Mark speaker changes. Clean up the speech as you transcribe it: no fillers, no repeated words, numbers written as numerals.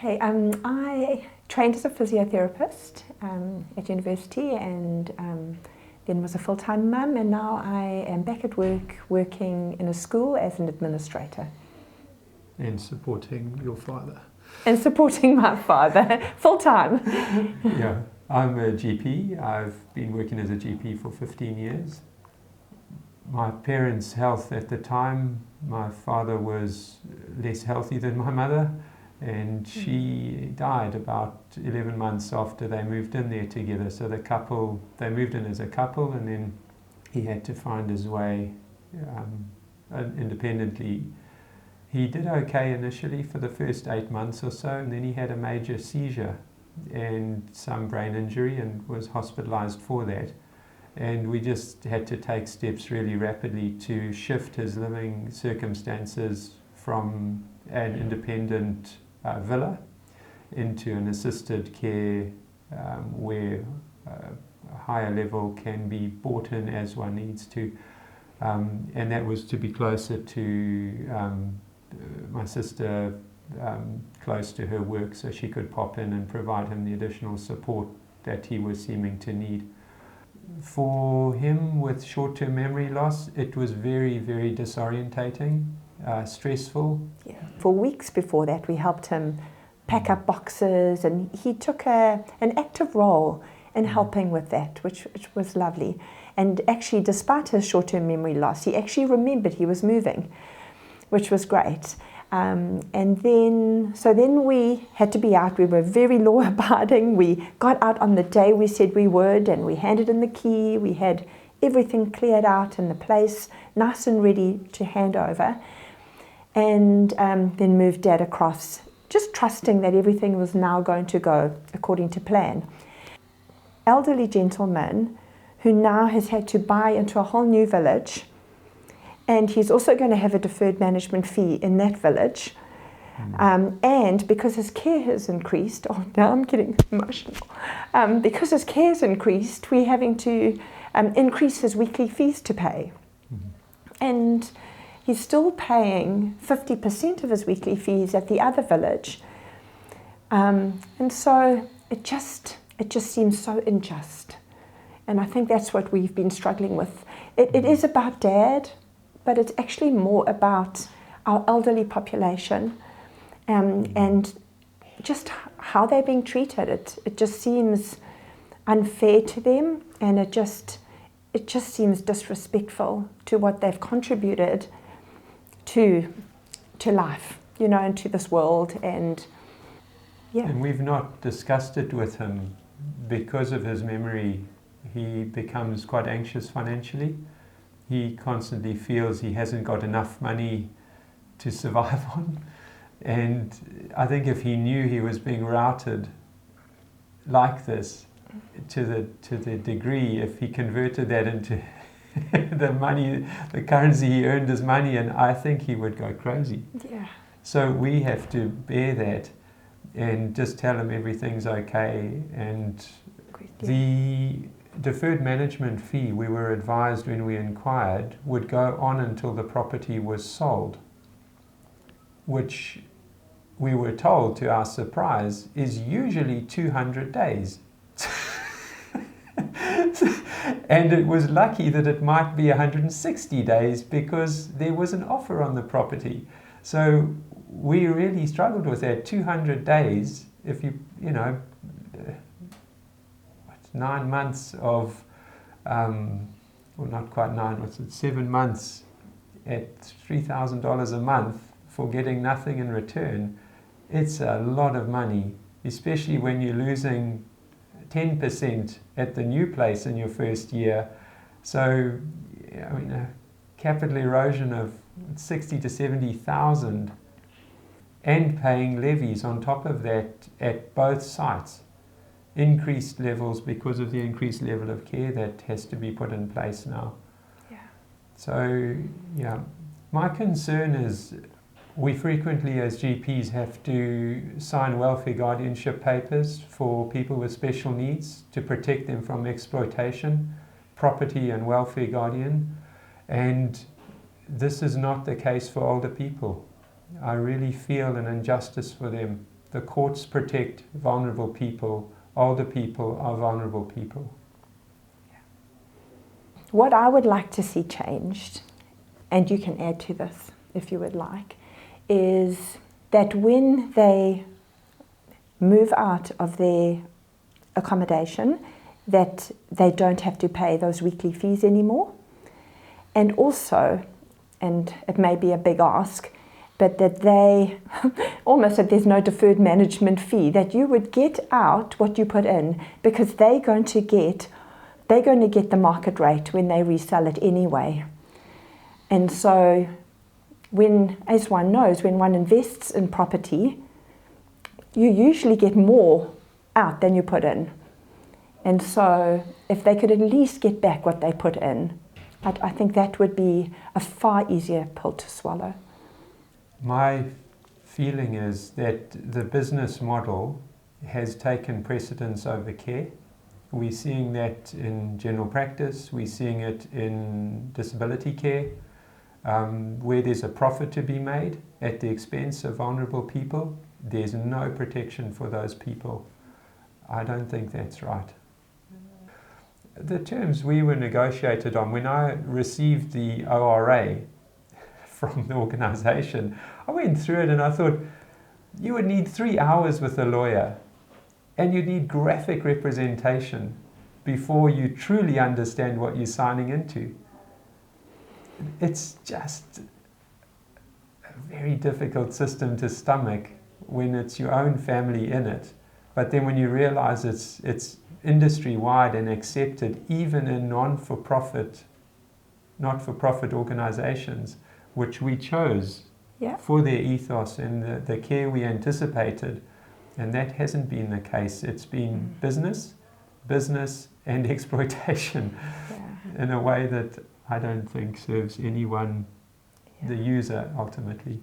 Speaker 1: Okay, I trained as a physiotherapist at university, and then was a full-time mum, and now I am back at work working in a school as an administrator.
Speaker 2: And supporting your father.
Speaker 1: And supporting my father full-time.
Speaker 2: Yeah, I'm a GP. I've been working as a GP for 15 years. My parents' health at the time, my father was less healthy than my mother, and she died about 11 months after they moved in there together. So they moved in as a couple, and then he had to find his way independently. He did okay initially for the first 8 months or so, and then he had a major seizure and some brain injury and was hospitalized for that. And we just had to take steps really rapidly to shift his living circumstances from an independent villa into an assisted care where a higher level can be brought in as one needs to. And that was to be closer to my sister, close to her work, so she could pop in and provide him the additional support that he was seeming to need. For him, with short-term memory loss, it was very, very disorientating, stressful.
Speaker 1: Yeah. For weeks before that, we helped him pack up boxes, and he took an active role in helping with that, which was lovely. And actually, despite his short-term memory loss, he actually remembered he was moving, which was great. And then we had to be out. We were very law-abiding. We got out on the day we said we would, and we handed in the key. We had everything cleared out in the place, nice and ready to hand over. And then moved Dad across, just trusting that everything was now going to go according to plan. Elderly gentleman who now has had to buy into a whole new village, and he's also going to have a deferred management fee in that village. And because his care has increased, oh, now I'm getting emotional. Because his care has increased, we're having to increase his weekly fees to pay. And he's still paying 50% of his weekly fees at the other village. And so it just seems so unjust. And I think that's what we've been struggling with. It is about Dad, but it's actually more about our elderly population and just how they're being treated. It just seems unfair to them, and it just seems disrespectful to what they've contributed to life, and to this world. And yeah.
Speaker 2: And we've not discussed it with him. Because of his memory, he becomes quite anxious financially. He constantly feels he hasn't got enough money to survive on. And I think if he knew he was being routed like this, to the degree, if he converted that into the money, the currency he earned as money, and I think he would go crazy.
Speaker 1: Yeah.
Speaker 2: So we have to bear that and just tell him everything's okay. And the deferred management fee, we were advised when we inquired, would go on until the property was sold, which we were told, to our surprise, is usually 200 days. And it was lucky that it might be 160 days because there was an offer on the property. So we really struggled with that. 200 days, if you 9 months of, well, not quite 9, what's it, 7 months at $3,000 a month for getting nothing in return. It's a lot of money, especially when you're losing 10% at the new place in your first year. So, I mean, a capital erosion of 60 to 70,000 and paying levies on top of that at both sites. Increased levels because of the increased level of care that has to be put in place now.
Speaker 1: Yeah.
Speaker 2: So, yeah, my concern is we frequently as GPs have to sign welfare guardianship papers for people with special needs to protect them from exploitation, property and welfare guardian, and this is not the case for older people. I really feel an injustice for them The courts protect vulnerable people. Older people are vulnerable people.
Speaker 1: What I would like to see changed, and you can add to this if you would like, is that when they move out of their accommodation, that they don't have to pay those weekly fees anymore. And also, and it may be a big ask, but that they, almost that there's no deferred management fee, that you would get out what you put in, because they're going to get the market rate when they resell it anyway. And so when, as one knows, when one invests in property, you usually get more out than you put in. And so if they could at least get back what they put in, I think that would be a far easier pill to swallow.
Speaker 2: My feeling is that the business model has taken precedence over care. We're seeing that in general practice, we're seeing it in disability care, where there's a profit to be made at the expense of vulnerable people. There's no protection for those people. I don't think that's right. The terms we were negotiated on, when I received the ORA from the organisation, I went through it and I thought, you would need 3 hours with a lawyer and you need graphic representation before you truly understand what you're signing into. It's just a very difficult system to stomach when it's your own family in it. But then when you realize it's industry-wide and accepted even in not-for-profit organizations, which we chose for their ethos and the care we anticipated, and that hasn't been the case. It's been business, and exploitation in a way that I don't think serves anyone, the user, ultimately.